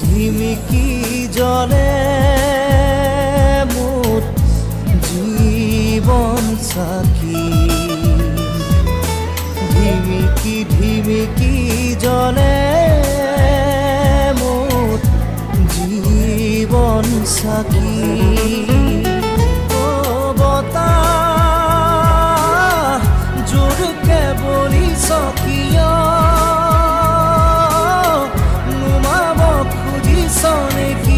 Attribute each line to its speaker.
Speaker 1: ঢিমিকি জলে মোর জীবন সাকি ঢিমিকি জলে মোর জীবন সাকি জোরকে বলি সকিয়া নুমাব খুজিছ নেকি